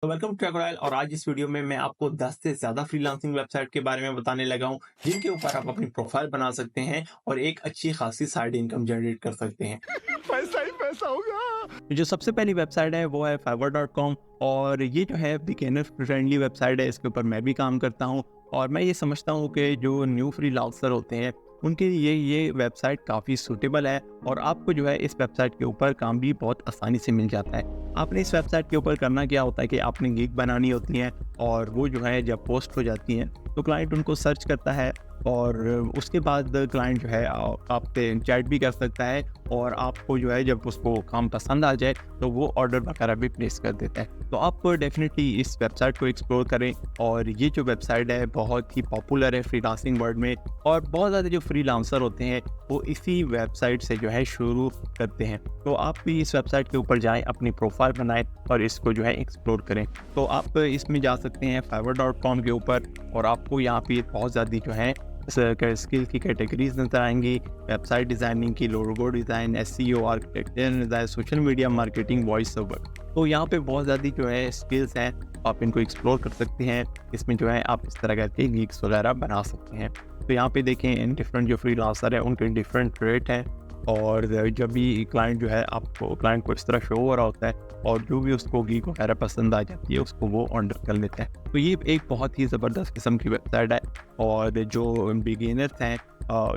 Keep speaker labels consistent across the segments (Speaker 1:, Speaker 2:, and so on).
Speaker 1: तो welcome crocodile. और आज इस वीडियो में मैं आपको 10 से ज़्यादा फ्रीलांसिंग वेबसाइट के बारे में बताने लगा हूँ, जिनके ऊपर आप अपनी प्रोफाइल बना सकते हैं और एक अच्छी खासी साइड इनकम जनरेट कर सकते हैं।
Speaker 2: पैसा ही पैसा होगा।
Speaker 1: जो सबसे पहली वेबसाइट है वो है fiverr.com। और ये जो है बिगिनर फ्रेंडली वेबसाइट है, इसके ऊपर मैं भी काम करता हूँ। और मैं ये समझता हूँ कि जो न्यू फ्रीलांसर होते हैं उनके लिए ये वेबसाइट काफ़ी सूटेबल है। और आपको जो है इस वेबसाइट के ऊपर काम भी बहुत आसानी से मिल जाता है। आपने इस वेबसाइट के ऊपर करना क्या होता है कि आपने गिग बनानी होती है, और वो जो है जब पोस्ट हो जाती हैं तो क्लाइंट उनको सर्च करता है। और उसके बाद क्लाइंट जो है आपसे चैट भी कर सकता है, और आपको जो है जब उसको काम पसंद आ जाए तो वो ऑर्डर वगैरह भी प्लेस कर देता है। तो आप डेफिनेटली इस वेबसाइट को एक्सप्लोर करें। और ये जो वेबसाइट है बहुत ही पॉपुलर है फ्रीलांसिंग वर्ल्ड में, और बहुत ज़्यादा जो फ्रीलांसर होते हैं वो इसी वेबसाइट से जो है शुरू करते हैं। तो आप भी इस वेबसाइट के ऊपर जाएं, अपनी प्रोफाइल बनाएं और इसको जो है एक्सप्लोर करें। तो आप इसमें जा सकते हैं fiverr.com के ऊपर, और आपको यहाँ पे बहुत ज़्यादा जो है स्किल की कैटेगरीज नजर आएंगी। वेबसाइट डिज़ाइनिंग की, logo design, SEO, architecture design, social media marketing, voice over. तो यहाँ पे बहुत ज़्यादा जो है स्किल्स हैं, आप इनको एक्सप्लोर कर सकते हैं। इसमें जो है आप इस तरह करके गिग्स वगैरह बना सकते हैं। तो यहाँ पे देखें इन डिफरेंट जो फ्रीलांसर है उनके डिफरेंट रेट हैं। और जब भी क्लाइंट जो है आपको क्लाइंट को इस तरह शो हो रहा होता है, और जो भी उसको गिग वगैरह पसंद आ जाती है उसको वो ऑर्डर कर लेता है। तो ये एक बहुत ही ज़बरदस्त किस्म की वेबसाइट है। और जो बिगिनर्स हैं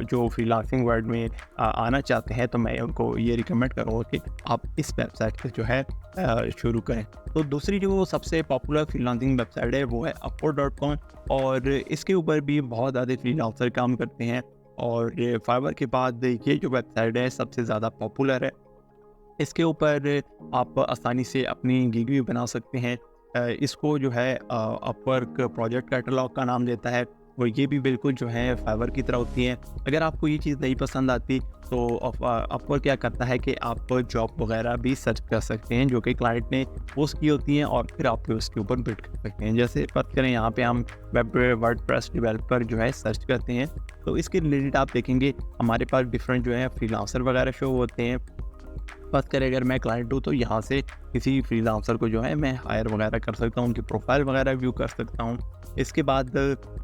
Speaker 1: जो फ्रीलांसिंग वर्ल्ड में आना चाहते हैं, तो मैं उनको ये रिकमेंड करूँगा कि आप इस वेबसाइट से जो है शुरू करें। तो दूसरी जो सबसे पॉपुलर फ्रीलांसिंग वेबसाइट है वो है upwork.com। और इसके ऊपर भी बहुत ज़्यादा फ्रीलांसर काम करते हैं। और ये फाइवर के बाद ये जो वेबसाइट है सबसे ज़्यादा पॉपुलर है। इसके ऊपर आप आसानी से अपनी गिग भी बना सकते हैं। इसको जो है अपवर्क प्रोजेक्ट कैटलॉग का नाम देता है। वो ये भी बिल्कुल जो है फाइवर की तरह होती हैं। अगर आपको ये चीज़ नहीं पसंद आती तो अपवर्क क्या करता है कि आप जॉब वगैरह भी सर्च कर सकते हैं जो कि क्लाइंट ने पोस्ट की होती हैं, और फिर आप उसके ऊपर बिड कर सकते हैं। जैसे बात करें यहाँ पे हम वेब वर्डप्रेस डेवलपर जो है सर्च करते हैं, तो इसके रिलेटेड आप देखेंगे हमारे पास डिफरेंट जो है फ्रीलांसर वगैरह शो होते हैं। बात करें अगर मैं क्लाइंट हूँ तो यहाँ से किसी फ्रीलांसर को जो है मैं हायर वगैरह कर सकता हूँ, उनकी प्रोफाइल वगैरह व्यू कर सकता हूँ। इसके बाद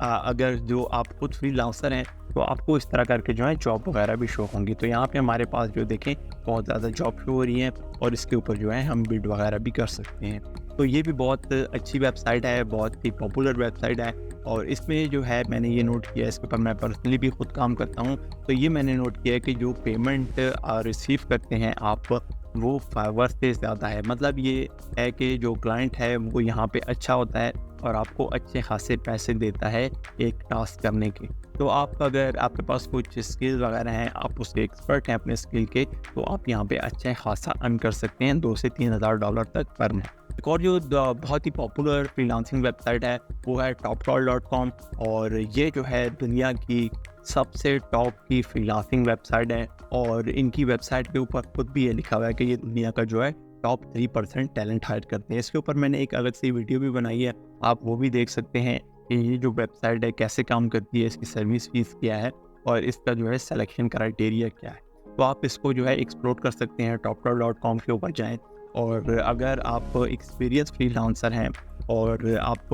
Speaker 1: अगर जो आप खुद फ्रीलांसर हैं तो आपको इस तरह करके जो है जॉब वगैरह भी शो होंगी। तो यहाँ पे हमारे पास जो देखें बहुत ज़्यादा जॉब शो हो रही हैं, और इसके ऊपर जो है हम बिड वगैरह भी कर सकते हैं। तो ये भी बहुत अच्छी वेबसाइट है, बहुत ही पॉपुलर वेबसाइट है। और इसमें जो है मैंने ये नोट किया है, इसके ऊपर मैं पर्सनली भी खुद काम करता हूँ, तो ये मैंने नोट किया है कि जो पेमेंट रिसीव करते हैं आप, वो फाइवर से ज़्यादा है। मतलब ये है कि जो क्लाइंट है वो यहाँ पे अच्छा होता है और आपको अच्छे खासे पैसे देता है एक टास्क करने के। तो आप अगर आपके पास कुछ स्किल वगैरह हैं, आप उसके एक्सपर्ट हैं अपने स्किल के, तो आप यहाँ पे अच्छा खासा अर्न कर सकते हैं, 2 से 3 हज़ार डॉलर तक पर मंथ। एक और जो बहुत ही पॉपुलर फ्रीलांसिंग वेबसाइट है वो है toptal.com। और ये जो है दुनिया की सबसे टॉप की फ्रीलांसिंग वेबसाइट है। और इनकी वेबसाइट के ऊपर खुद भी ये लिखा हुआ है कि ये दुनिया का जो है टॉप 3% टैलेंट हायर करते हैं। इसके ऊपर मैंने एक अलग से वीडियो भी बनाई है, आप वो भी देख सकते हैं कि ये जो वेबसाइट है कैसे काम करती है, इसकी सर्विस फीस क्या है, और इसका जो है सिलेक्शन क्राइटेरिया क्या है। तो आप इसको जो है एक्सप्लोर कर सकते हैं, toptal.com के ऊपर जाएँ। और अगर आप एक्सपीरियंस फ्रीलांसर हैं और आप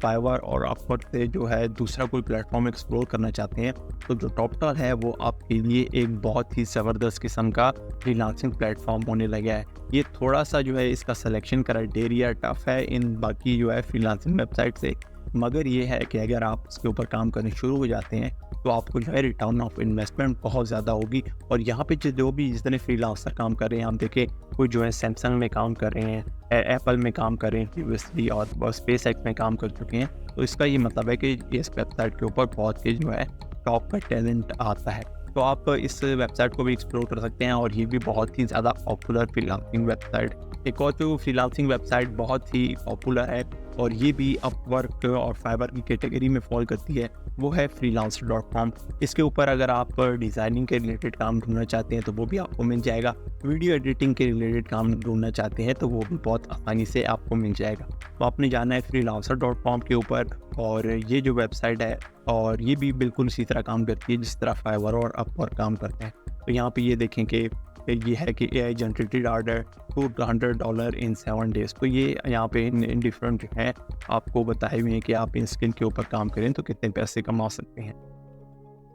Speaker 1: फाइवर और अपवर्क से जो है दूसरा कोई प्लेटफॉर्म एक्सप्लोर करना चाहते हैं, तो जो टॉपटॉल है वो आपके लिए एक बहुत ही ज़बरदस्त किस्म का फ्रीलांसिंग प्लेटफॉर्म होने लगा है। ये थोड़ा सा जो है इसका सिलेक्शन क्राइटेरिया टफ है इन बाकी जो है फ्रीलांसिंग वेबसाइट से, मगर ये है कि अगर आप इसके ऊपर काम करने शुरू हो जाते हैं तो आपको जो है रिटर्न ऑफ इन्वेस्टमेंट बहुत ज़्यादा होगी। और यहाँ पे जो भी जितने फ्रीलांसर काम कर रहे हैं, आप देखें कोई जो है सैमसंग में काम कर रहे हैं, एप्पल में काम कर रहे हैं प्रीवियसली, और स्पेस एक्स में काम कर चुके हैं। तो इसका ये मतलब है कि इस वेबसाइट के ऊपर बहुत ही जो है टॉप का टैलेंट आता है। तो आप इस वेबसाइट को भी एक्सप्लोर कर सकते हैं, और ये भी बहुत ही ज़्यादा पॉपुलर फ्रीलांसिंग वेबसाइट। एक और जो फ्रीलांसिंग वेबसाइट बहुत ही पॉपुलर है और ये भी अपवर्क और फाइवर की कैटेगरी में फॉल करती है, वो है freelancer.com। इसके ऊपर अगर आप डिज़ाइनिंग के रिलेटेड काम ढूंढना चाहते हैं तो वो भी आपको मिल जाएगा। वीडियो एडिटिंग के रिलेटेड काम ढूंढना चाहते हैं तो वो भी बहुत आसानी से आपको मिल जाएगा। तो आपने जाना है freelancer.com के ऊपर, और ये जो वेबसाइट है और ये भी बिल्कुल इसी तरह काम करती है जिस तरह फाइवर और अपवर्क काम करते हैं। तो यहाँ पे ये देखें कि ये है कि AI जनरेटेड ऑर्डर $200 इन 7 डेज़। तो ये यहाँ पे इन डिफरेंट जो है आपको बताए हुए हैं कि आप इन स्किल के ऊपर काम करें तो कितने पैसे कमा सकते हैं।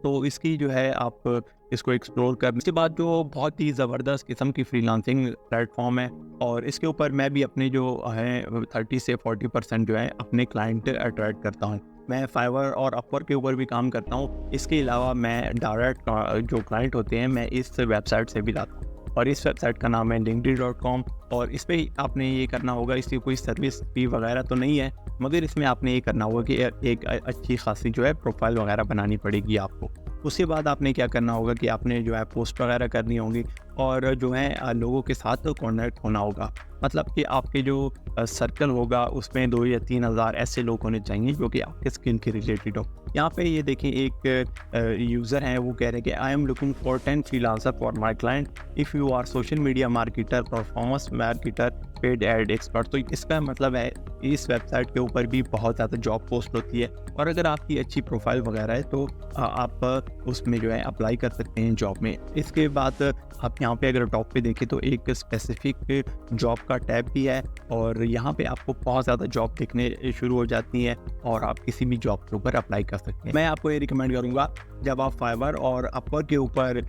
Speaker 1: तो इसकी जो है आप इसको एक्सप्लोर कर। इसके बाद जो बहुत ही ज़बरदस्त किस्म की फ्रीलांसिंग प्लेटफॉर्म है और इसके ऊपर मैं भी अपने जो है 30 से 40% जो है अपने क्लाइंट अट्रैक्ट करता हूँ। मैं फाइवर और अपवर्क के ऊपर भी काम करता हूँ। इसके अलावा मैं डायरेक्ट जो क्लाइंट होते हैं मैं इस वेबसाइट से भी लाता हूँ और इस वेबसाइट का नाम है linkdin.com। और इस पर आपने ये करना होगा, इसकी कोई सर्विस फी वगैरह तो नहीं है, मगर इसमें आपने ये करना होगा कि एक अच्छी खासी जो है प्रोफाइल वगैरह बनानी पड़ेगी आपको। उसके बाद आपने क्या करना होगा कि आपने जो है पोस्ट वगैरह करनी होगी और जो है लोगों के साथ कॉन्टैक्ट होना होगा। मतलब कि आपके जो सर्कल होगा उसमें 2 या 3 हज़ार ऐसे लोग होने चाहिए जो कि आपके स्किल के रिलेटेड हो। यहाँ पे ये देखिए एक यूज़र हैं, वो कह रहे हैं कि I am looking for 10 freelancer for my client if you are social media marketer, performance marketer, paid ad expert. तो इसका मतलब है इस वेबसाइट के ऊपर भी बहुत ज़्यादा जॉब पोस्ट होती है और अगर आपकी अच्छी प्रोफाइल वगैरह है तो आप उसमें जो है अप्लाई कर सकते हैं जॉब में। इसके बाद आप यहाँ पे अगर टॉप पे देखें तो एक स्पेसिफिक जॉब का टैब भी है और यहाँ पे आपको बहुत ज़्यादा जॉब दिखने शुरू हो जाती है और आप किसी भी जॉब के ऊपर अप्लाई कर सकते हैं। मैं आपको ये रिकमेंड करूँगा जब आप फाइवर और अपवर्क के ऊपर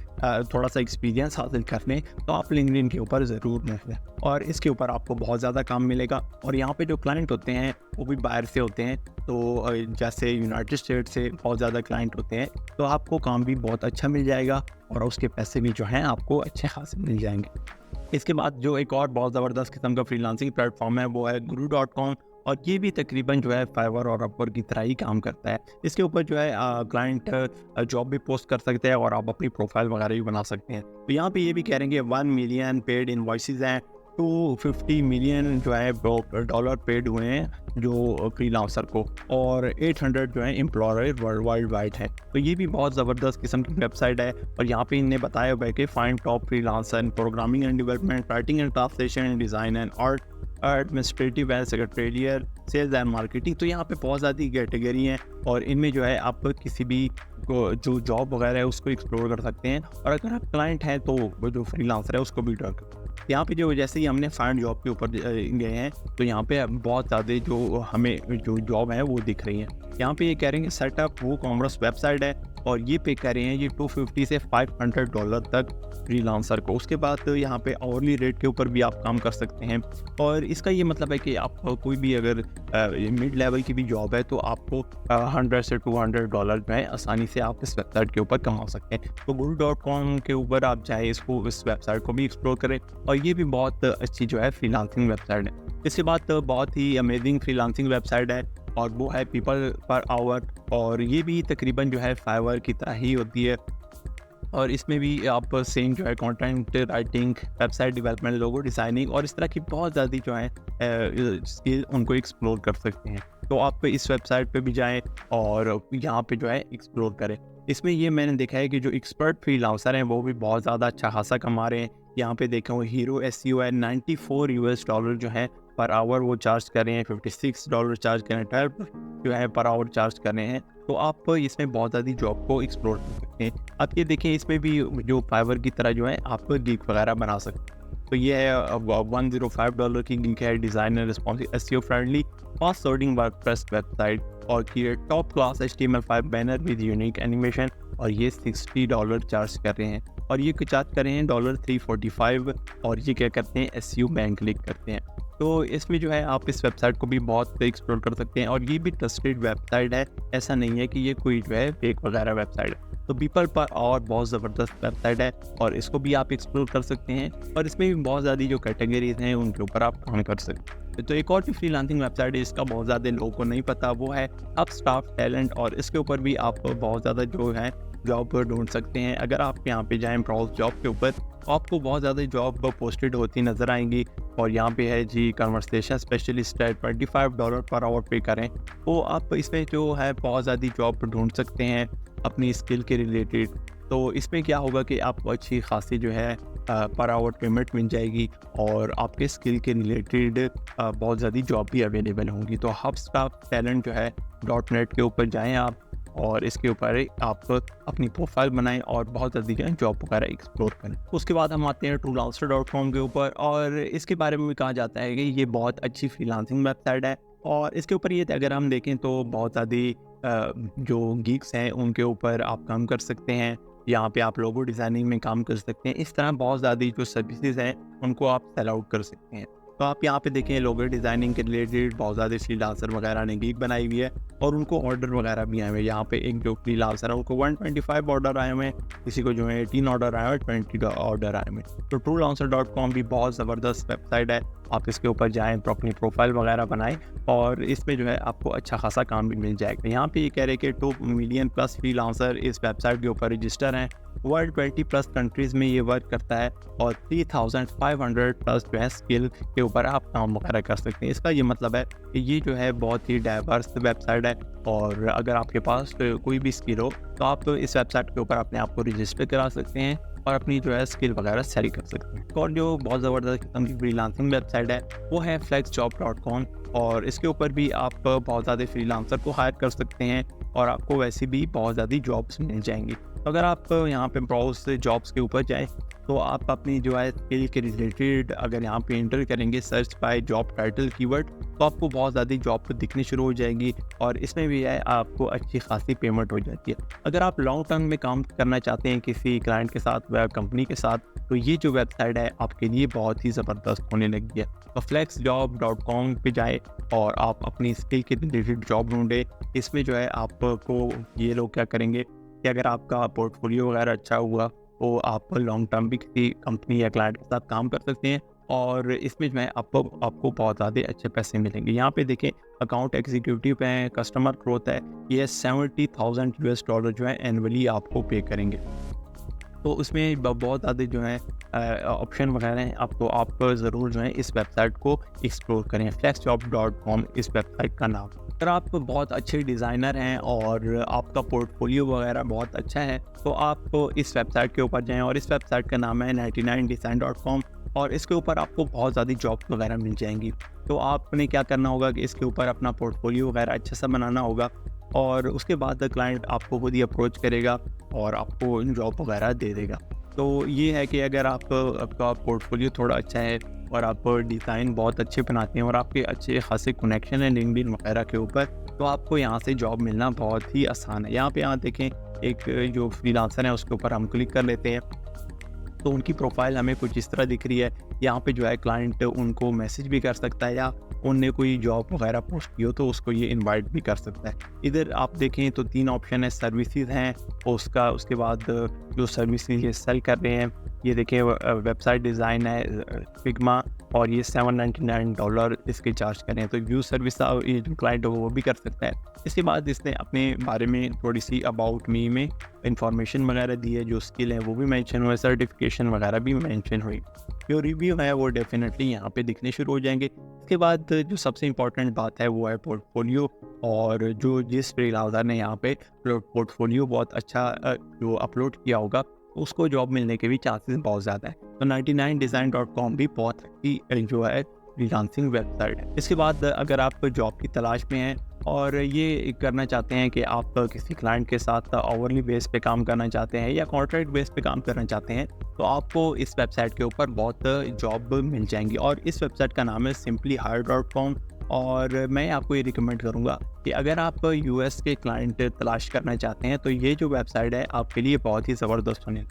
Speaker 1: थोड़ा सा एक्सपीरियंस हासिल कर लें तो आप लिंक्डइन के ऊपर ज़रूर रहें और इसके ऊपर आपको बहुत ज़्यादा काम मिलेगा। और यहाँ पे जो क्लाइंट होते हैं वो भी बाहर से होते हैं, तो जैसे यूनाइटेड स्टेट से बहुत ज़्यादा क्लाइंट होते हैं, तो आपको काम भी बहुत अच्छा मिल जाएगा और उसके पैसे भी जो हैं आपको अच्छे खासे मिल जाएंगे। इसके बाद जो एक और बहुत ज़बरदस्त किस्म का फ्रीलांसिंग प्लेटफॉर्म है वो है guru.com और ये भी तकरीबन जो है फाइवर और अपवर्क की तरह ही काम करता है। इसके ऊपर जो है क्लाइंट जॉब भी पोस्ट कर सकते हैं और आप अपनी प्रोफाइल वगैरह भी बना सकते हैं। तो यहाँ पे ये भी कह रहे हैं कि 1 मिलियन पेड इनवॉइसेस हैं, 250 मिलियन जो है डॉलर पेड हुए हैं जो फ्रीलांसर को और 800 जो है एम्प्लॉयर वर्ल्ड वाइड है। तो ये भी बहुत ज़बरदस्त किस्म की वेबसाइट है और यहाँ पे इन्हें बताया हुआ है कि find top freelancer in programming and development, writing and translation, design and art, administrative and secretarial, sales and marketing. तो यहाँ पे बहुत ज़्यादा कैटेगरी हैं और इनमें जो है आप किसी भी को जो जॉब वगैरह है उसको एक्सप्लोर कर सकते हैं और अगर आप क्लाइंट हैं तो वो जो फ्रीलांसर है उसको भी ड्रॉ कर। यहाँ पे जो जैसे ही हमने फाइंड जॉब के ऊपर गए हैं तो यहाँ पे बहुत ज़्यादा जो हमें जो जॉब है वो दिख रही हैं। यहाँ पे ये कह रहे हैं कि सेटअप वो कॉमर्स वेबसाइट है और ये पे कर रहे हैं ये $250 से $500 तक फ्रीलांसर को। उसके बाद तो यहाँ पे आवरली रेट के ऊपर भी आप काम कर सकते हैं और इसका ये मतलब है कि आप कोई भी अगर मिड लेवल की भी जॉब है तो आपको $100 से $200 जो है आसानी से आप इस वेबसाइट के ऊपर कमा सकते हैं। तो guru.com के ऊपर आप चाहे इस वेबसाइट को भी एक्सप्लोर करें और ये भी बहुत अच्छी जो है फ्रीलांसिंग वेबसाइट है। इसके बाद बहुत ही अमेजिंग फ्रीलांसिंग वेबसाइट है और वो है पीपल पर आवर और ये भी तकरीबन जो है फाइवर की तरह ही होती है और इसमें भी आप सेम जो है content writing, website development, logo designing और इस तरह की बहुत ज़्यादा जो है स्किल उनको एक्सप्लोर कर सकते हैं। तो आप इस वेबसाइट पे भी जाएं और यहाँ पे जो है एक्सप्लोर करें। इसमें ये मैंने देखा है कि जो एक्सपर्ट फ्रीलांसर हैं वो भी बहुत ज़्यादा अच्छा खासा कमा रहे हैं। यहाँ पे देखा हूँ हीरो एसईओ है $94 जो है पर आवर वो चार्ज कर रहे हैं, $56 चार्ज कर रहे हैं, 12 जो है पर आवर चार्ज कर रहे हैं। तो आप इसमें बहुत ज़्यादा जॉब को एक्सप्लोर कर सकते हैं। आप ये देखें इसमें भी जो फाइवर की तरह जो है आप गिग वगैरह बना सकते हैं। तो ये है $105 की गिग है, designer responsive SEO friendly fast serving WordPress website और की top class HTML5 banner with unique animation और ये $60 चार्ज कर रहे हैं और ये चार्ज कर रहे हैं $345 और ये क्या करते हैं एसईओ बैंक क्लिक करते हैं। तो इसमें जो है आप इस वेबसाइट को भी बहुत एक्सप्लोर कर सकते हैं और ये भी ट्रस्टेड वेबसाइट है, ऐसा नहीं है कि ये कोई जो है फेक वगैरह वेबसाइट है। तो पीपल पर और बहुत ज़बरदस्त वेबसाइट है और इसको भी आप एक्सप्लोर कर सकते हैं और इसमें भी बहुत ज़्यादा जो कैटेगरीज हैं उनके ऊपर आप काम कर सकते हैं। तो एक और भी फ्रीलांसिंग वेबसाइट है, इसका बहुत ज़्यादा लोगों को नहीं पता, वो है अपस्टाफ टैलेंट और इसके ऊपर भी आप बहुत ज़्यादा जो है जॉब ढूंढ सकते हैं। अगर आप यहाँ पे जाएँ ब्राउज जॉब के ऊपर आपको बहुत ज़्यादा जॉब पोस्टेड होती नज़र आएंगी और यहाँ पे है जी कन्वर्सेशन स्पेशलिस्ट है, $25 पर आवर पे करें तो आप इसमें जो है बहुत ज़्यादा जॉब ढूंढ सकते हैं अपनी स्किल के रिलेटेड। तो इसमें क्या होगा कि आपको अच्छी खासी जो है पर आवर पेमेंट मिल जाएगी और आपके स्किल के रिलेटेड बहुत ज़्यादा जॉब भी अवेलेबल होंगी। तो हबस्टाफ टैलेंट जो है .net के ऊपर जाएं आप और इसके ऊपर आप अपनी प्रोफाइल बनाएं और बहुत जल्दी जो है जॉब वगैरह एक्सप्लोर करें। उसके बाद हम आते हैं freelancer.com के ऊपर, और इसके बारे में भी कहा जाता है कि ये बहुत अच्छी फ्रीलांसिंग वेबसाइट है। और इसके ऊपर ये अगर हम देखें तो बहुत ज़्यादा जो गीक्स हैं उनके ऊपर आप काम कर सकते हैं। यहाँ पे आप लोगो डिज़ाइनिंग में काम कर सकते हैं। इस तरह बहुत ज़्यादा जो सर्विसेज हैं उनको आप सेल आउट कर सकते हैं। तो आप यहाँ पे देखें लोगो डिज़ाइनिंग के रिलेटेड बहुत ज़्यादा फ्रीलांसर वगैरह ने गीक बनाई हुई है और उनको ऑर्डर वगैरह भी आए हुए हैं। यहाँ पे एक जो फ्रीलांसर है उनको 125 ऑर्डर आए हुए हैं, किसी को जो है 18 ऑर्डर आए हुए हैं, 20 ऑर्डर आए हुए हैं। तो freelancer.com भी बहुत ज़बरदस्त वेबसाइट है। आप इसके ऊपर जाएँ, अपनी प्रोफाइल वगैरह बनाएं और इसमें जो है आपको अच्छा खासा काम भी मिल जाएगा। यहाँ पे ये कह रहे हैं कि 2 मिलियन प्लस फ्रीलांसर इस वेबसाइट के ऊपर रजिस्टर हैं। वर्ल्ड 20 प्लस कंट्रीज़ में ये वर्क करता है और 3500 प्लस जो है स्किल के ऊपर आप काम वगैरह कर सकते हैं। इसका ये मतलब है कि ये जो है बहुत ही डाइवर्स वेबसाइट है, और अगर आपके पास कोई भी स्किल हो तो आप इस वेबसाइट के ऊपर अपने आप को रजिस्टर करा सकते हैं और अपनी जो है स्किल वगैरह सेल कर सकते हैं। और जो बहुत ज़बरदस्त किस्म की फ्रीलांसिंग वेबसाइट है वो है flexjob.com, और इसके ऊपर भी आप बहुत ज़्यादा फ्रीलांसर को हायर कर सकते हैं और आपको वैसे भी बहुत ज़्यादा जॉब्स मिल जाएंगी। तो अगर आप यहाँ पे ब्राउज से जॉब्स के ऊपर जाएँ तो आप अपनी जो है स्किल के रिलेटेड अगर यहाँ पे एंटर करेंगे search by job title keyword, तो आपको बहुत ज़्यादा जॉब दिखनी शुरू हो जाएंगी और इसमें भी है आपको अच्छी खासी पेमेंट हो जाती है। अगर आप लॉन्ग टर्म में काम करना चाहते हैं किसी क्लाइंट के साथ या कंपनी के साथ, तो ये जो वेबसाइट है आपके लिए बहुत ही ज़बरदस्त होने लगी है। तो flexjob.com पे जाए और आप अपनी स्किल के रिलेटेड जॉब ढूंढे। इसमें जो है आपको ये लोग क्या करेंगे कि अगर आपका पोर्टफोलियो वगैरह अच्छा हुआ तो आप लॉन्ग टर्म भी किसी कंपनी या क्लाइंट के साथ काम कर सकते हैं और इसमें जो है आपको बहुत ज़्यादा अच्छे पैसे मिलेंगे। यहाँ पे देखें अकाउंट एग्जीक्यूटिव है, कस्टमर ग्रोथ है, ये $70,000 जो है एनुअली आपको पे करेंगे। तो उसमें बहुत ज़्यादा जो है ऑप्शन वगैरह हैं, आप ज़रूर जो है इस वेबसाइट को एक्सप्लोर करें। flexjob.com इस वेबसाइट का नाम। अगर आप बहुत अच्छे डिज़ाइनर हैं और आपका पोर्टफोलियो वगैरह बहुत अच्छा है तो आप इस वेबसाइट के ऊपर जाएं, और इस वेबसाइट का नाम है 99design.com, और इसके ऊपर आपको बहुत ज़्यादा जॉब्स वगैरह मिल जाएंगी। तो आपने क्या करना होगा कि इसके ऊपर अपना पोर्टफोलियो वगैरह अच्छा सा बनाना होगा और उसके बाद क्लाइंट आपको खुद ही अप्रोच करेगा और आपको जॉब वगैरह दे देगा। तो ये है कि अगर आपका पोर्टफोलियो थोड़ा अच्छा है और आप डिज़ाइन बहुत अच्छे बनाते हैं और आपके अच्छे खासे कनेक्शन है लिंक्डइन वगैरह के ऊपर, तो आपको यहाँ से जॉब मिलना बहुत ही आसान है। यहाँ देखें एक जो फ्रीलांसर है उसके ऊपर हम क्लिक कर लेते हैं तो उनकी प्रोफाइल हमें कुछ इस तरह दिख रही है। यहाँ पे जो है क्लाइंट उनको मैसेज भी कर सकता है या उनने कोई जॉब वगैरह पोस्ट की हो तो उसको ये इनवाइट भी कर सकता है। इधर आप देखें तो 3 ऑप्शन है, सर्विसेज हैं उसके बाद जो सर्विसेज ये सेल कर रहे हैं, ये देखें वेबसाइट डिज़ाइन है फिग्मा, और ये $799 इसके चार्ज करें। तो व्यू सर्विस ये जो क्लाइंट हो वो भी कर सकता है। इसके बाद इसने अपने बारे में थोड़ी सी अबाउट मी में इंफॉर्मेशन वगैरह दी है, जो स्किल है वो भी मेंशन हुआ है, सर्टिफिकेशन वगैरह भी मेंशन हुई। जो रिव्यू है वो डेफिनेटली यहाँ पे दिखने शुरू हो जाएंगे। इसके बाद जो सबसे इम्पोर्टेंट बात है वो है पोर्टफोलियो, और जो जिस फ्रीलांसर ने यहाँ पे पोर्टफोलियो बहुत अच्छा जो अपलोड किया होगा उसको जॉब मिलने के भी चांसेस बहुत ज़्यादा है। तो 99design.com भी बहुत अच्छी जो है फ्रीलांसिंग वेबसाइट है। इसके बाद अगर आप जॉब की तलाश में हैं और ये करना चाहते हैं कि आप किसी क्लाइंट के साथ आवरली बेस पे काम करना चाहते हैं या कॉन्ट्रैक्ट बेस पे काम करना चाहते हैं, तो आपको इस वेबसाइट के ऊपर बहुत जॉब मिल जाएंगी। और इस वेबसाइट का नाम है simplyhire.com, और मैं आपको ये रिकमेंड करूँगा कि अगर आप यूएस के क्लाइंट तलाश करना चाहते हैं तो ये जो वेबसाइट है आपके लिए बहुत ही ज़बरदस्त होने।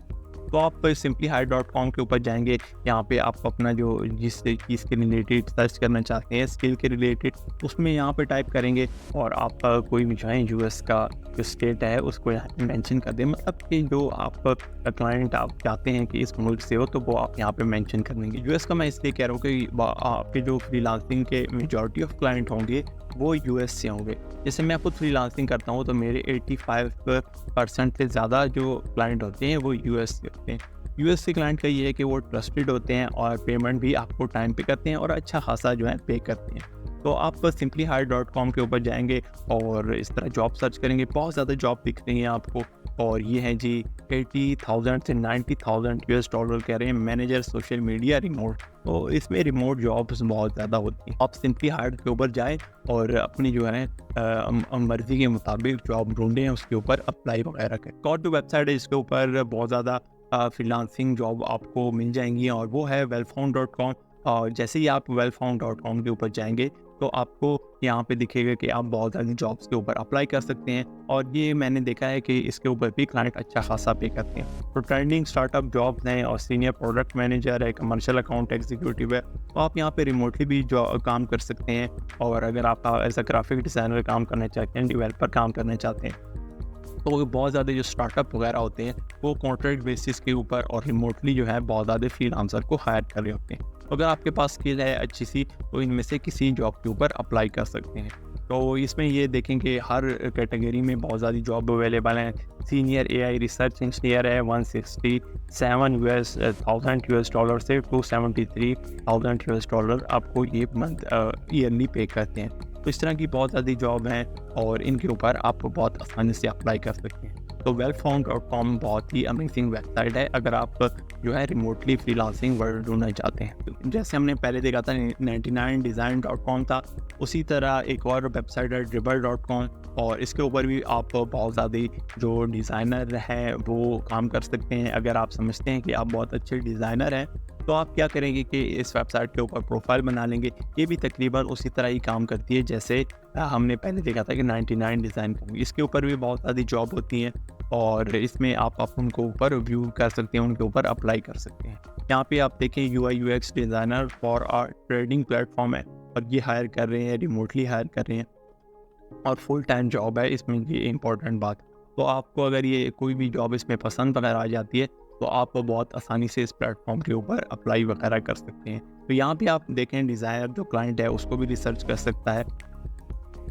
Speaker 1: तो आप simplyhire.com के ऊपर जाएंगे, यहाँ पे आप अपना जो जिस चीज़ के रिलेटेड सर्च करना चाहते हैं स्किल के रिलेटेड उसमें यहाँ पे टाइप करेंगे और आप कोई भी जो है यूएस का जो स्टेट है उसको यहाँ पे मेंशन कर दें। मतलब कि जो आप क्लाइंट आप चाहते हैं कि इस मुल्क से हो तो वो आप यहाँ पे मेंशन कर देंगे। यूएस का मैं इसलिए कह रहा हूँ कि आपके जो फ्रीलांसिंग के मेजॉरिटी ऑफ क्लाइंट होंगे वो यूएस से होंगे। जैसे मैं खुद फ्रीलांसिंग करता हूँ तो मेरे 85% से ज़्यादा जो क्लाइंट होते हैं वो यूएस से होते हैं। यूएस के क्लाइंट का ये है कि वो ट्रस्टेड होते हैं और पेमेंट भी आपको टाइम पे करते हैं और अच्छा खासा जो है पे करते हैं। तो आप simplyhire.com के ऊपर जाएंगे और इस तरह जॉब सर्च करेंगे, बहुत ज़्यादा जॉब दिख रही हैं आपको। और ये हैं जी 80,000 से 90,000 $US कह रहे हैं मैनेजर सोशल मीडिया रिमोट। तो इसमें रिमोट जॉब्स बहुत ज़्यादा होती हैं। आप सिंपली हार्ड के ऊपर जाएँ और अपनी जो है मर्ज़ी के मुताबिक जॉब ढूँढें, उसके ऊपर अप्लाई वगैरह करें। एक और जो वेबसाइट है इसके ऊपर बहुत ज़्यादा फ्रीलांसिंग जॉब आपको मिल जाएंगी और वो है wellfound.com। और जैसे ही आप wellfound.com के ऊपर जाएंगे तो आपको यहाँ पे दिखेगा कि आप बहुत सारी जॉब्स के ऊपर अप्लाई कर सकते हैं। और ये मैंने देखा है कि इसके ऊपर भी क्लाइंट अच्छा खासा पे करते हैं। तो ट्रेंडिंग स्टार्टअप जॉब्स हैं और सीनियर प्रोडक्ट मैनेजर है, कमर्शियल अकाउंट एग्जीक्यूटिव है, तो आप यहाँ पे रिमोटली भी काम कर सकते हैं। और अगर आप एज अ ग्राफिक डिज़ाइनर काम करना चाहते हैं, डेवलपर काम करना चाहते हैं, तो बहुत ज़्यादा जो स्टार्टअप वगैरह होते हैं वो कॉन्ट्रैक्ट बेसिस के ऊपर और रिमोटली जो है बहुत ज़्यादा फ्रीलांसर को हायर कर रहे होते हैं। अगर आपके पास स्किल है अच्छी सी तो इनमें से किसी जॉब के ऊपर अप्लाई कर सकते हैं। तो इसमें ये देखें कि हर कैटेगरी में बहुत ज़्यादा जॉब अवेलेबल हैं। सीनियर AI रिसर्च इंजीनियर है 167,000 $US से $273,000 आपको ये मंथ ईयरली पे करते हैं। तो इस तरह की बहुत ज़्यादा जॉब हैं और इनके ऊपर आप बहुत आसानी से अप्लाई कर सकते हैं। तो wellfound.com बहुत ही अमेजिंग वेबसाइट है अगर आप जो है रिमोटली फ्रीलांसिंग वर्क ढूंढना चाहते हैं। तो जैसे हमने पहले देखा था 99design.com था, उसी तरह एक और वेबसाइट है dribbble.com और इसके ऊपर भी आप बहुत ज़्यादा जो डिज़ाइनर हैं वो काम कर सकते हैं। अगर आप समझते हैं कि आप बहुत अच्छे डिज़ाइनर हैं तो आप क्या करेंगे कि इस वेबसाइट के ऊपर प्रोफाइल बना लेंगे। ये भी तकरीबन उसी तरह ही काम करती है जैसे हमने पहले देखा था कि 99 डिज़ाइन का। इसके ऊपर भी बहुत सारी जॉब होती हैं और इसमें आप उनको ऊपर व्यू कर सकते हैं, उनके ऊपर अप्लाई कर सकते हैं। यहाँ पे आप देखें UI UX designer for trading platform है और ये हायर कर रहे हैं, रिमोटली हायर कर रहे हैं और फुल टाइम जॉब है इसमें, ये इंपॉर्टेंट बात। तो आपको अगर ये कोई भी जॉब इसमें पसंद वगैरह आ जाती है तो आप बहुत आसानी से इस प्लेटफॉर्म के ऊपर अप्लाई वगैरह कर सकते हैं। तो यहाँ पे आप देखें डिज़ाइनर जो क्लाइंट है उसको भी रिसर्च कर सकता है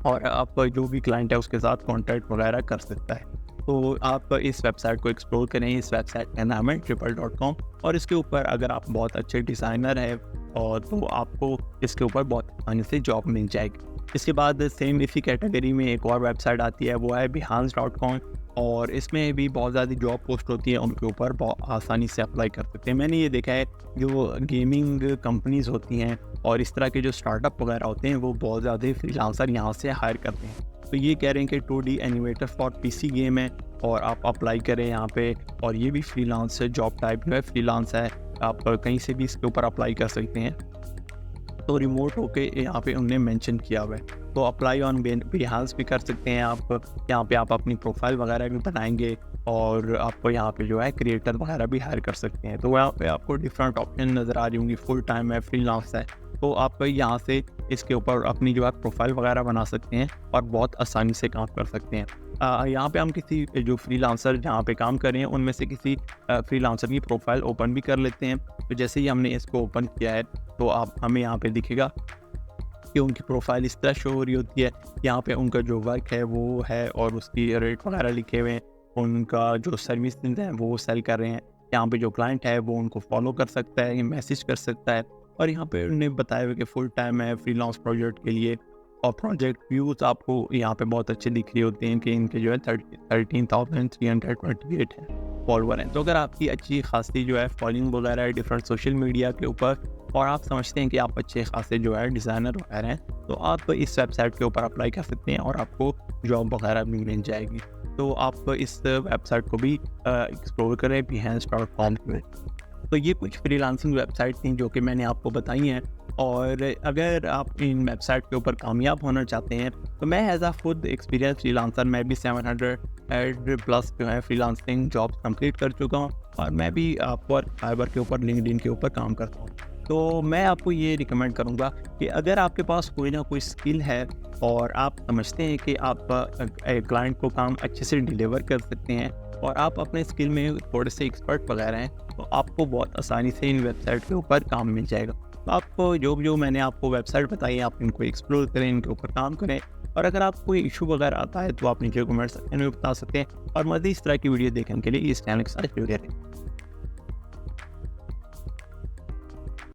Speaker 1: और आप जो भी क्लाइंट है उसके साथ कॉन्टैक्ट वगैरह कर सकता है। तो आप इस वेबसाइट को एक्सप्लोर करें। इस वेबसाइट का नाम है dribbble.com और इसके ऊपर अगर आप बहुत अच्छे डिज़ाइनर हैं और तो आपको इसके ऊपर बहुत आसानी से जॉब मिल जाएगी। इसके बाद सेम इसी कैटेगरी में एक और वेबसाइट आती है, वो है behance.com और इसमें भी बहुत ज़्यादा जॉब पोस्ट होती है, उनके ऊपर बहुत आसानी से अप्लाई कर सकते हैं। मैंने ये देखा है जो गेमिंग कंपनीज़ होती हैं और इस तरह के जो स्टार्टअप वगैरह होते हैं वो बहुत ज़्यादा फ्रीलांसर यहाँ से हायर करते हैं। तो ये कह रहे हैं कि 2D animator for PC game है और आप अप्लाई करें यहाँ पे। और ये भी फ्रीलांस जॉब टाइप जो है फ्रीलांस है, आप कहीं से भी इसके ऊपर अप्लाई कर सकते हैं। तो रिमोट होके यहाँ पे उन्होंने मेंशन किया हुआ है। तो अप्लाई ऑन behance भी कर सकते हैं आप। यहाँ पे आप अपनी प्रोफाइल वगैरह भी बनाएंगे और आपको यहाँ पे जो है क्रिएटर वगैरह भी हायर कर सकते हैं। तो यहाँ पे आपको डिफरेंट ऑप्शन नज़र आ रही होंगी, फुल टाइम है, फ्रीलांस है। तो आप यहाँ से इसके ऊपर अपनी जो है प्रोफाइल वगैरह बना सकते हैं और बहुत आसानी से काम कर सकते हैं। यहाँ पे हम किसी जो फ्रीलांसर जहाँ पे काम कर रहे हैं उनमें से किसी फ्रीलांसर की प्रोफाइल ओपन भी कर लेते हैं। तो जैसे ही हमने इसको ओपन किया है तो आप हमें यहाँ पे दिखेगा कि उनकी प्रोफाइल इस तरह शो हो रही होती है। यहाँ पे उनका जो वर्क है वो है और उसकी रेट वगैरह लिखे हुए हैं, उनका जो सर्विस है वो सेल कर रहे हैं। यहाँ पे जो क्लाइंट है वो उनको फॉलो कर सकता है, मैसेज कर सकता है। और यहाँ पे उन्होंने बताया हुआ कि फुल टाइम है फ्रीलांस प्रोजेक्ट के लिए। और प्रोजेक्ट व्यूज़ आपको यहाँ पे बहुत अच्छे दिख रहे होते हैं कि इनके जो है 13,328 है फॉलोवर हैं। तो अगर आपकी अच्छी खासी जो है फॉलोइंग वगैरह है डिफरेंट सोशल मीडिया के ऊपर और आप समझते हैं कि आप अच्छे खासे जो है डिज़ाइनर वगैरह हैं, तो आप इस वेबसाइट के ऊपर अप्लाई कर सकते हैं और आपको जॉब वगैरह भी मिल जाएगी। तो आप इस वेबसाइट को भी एक्सप्लोर करें behance.com में। तो ये कुछ फ्रीलांसिंग वेबसाइट थी जो कि मैंने आपको बताई हैं। और अगर आप इन वेबसाइट के ऊपर कामयाब होना चाहते हैं तो मैं एज आ खुद एक्सपीरियंस फ्रीलांसर, मैं भी 700 प्लस जो है फ्रीलांसिंग जॉब कंप्लीट कर चुका हूँ और मैं भी अपवर्क, फाइवर के ऊपर, लिंक्डइन के ऊपर काम करता हूँ। तो मैं आपको ये रिकमेंड करूँगा कि अगर आपके पास कोई ना कोई स्किल है और आप समझते हैं कि आप क्लाइंट को काम अच्छे से डिलीवर कर सकते हैं और आप अपने स्किल में थोड़े से एक्सपर्ट वगैरह हैं, तो आपको बहुत आसानी से इन वेबसाइट के ऊपर काम मिल जाएगा। तो आपको जो मैंने आपको वेबसाइट बताई है आप इनको एक्सप्लोर करें, इनके ऊपर काम करें। और अगर आपको कोई इशू वगैरह आता है तो आप नीचे कमेंट सेक्शन में बता सकते हैं। और मज़ीद इस तरह की वीडियो देखने के लिए इस चैनल के साथ जुड़े रहें।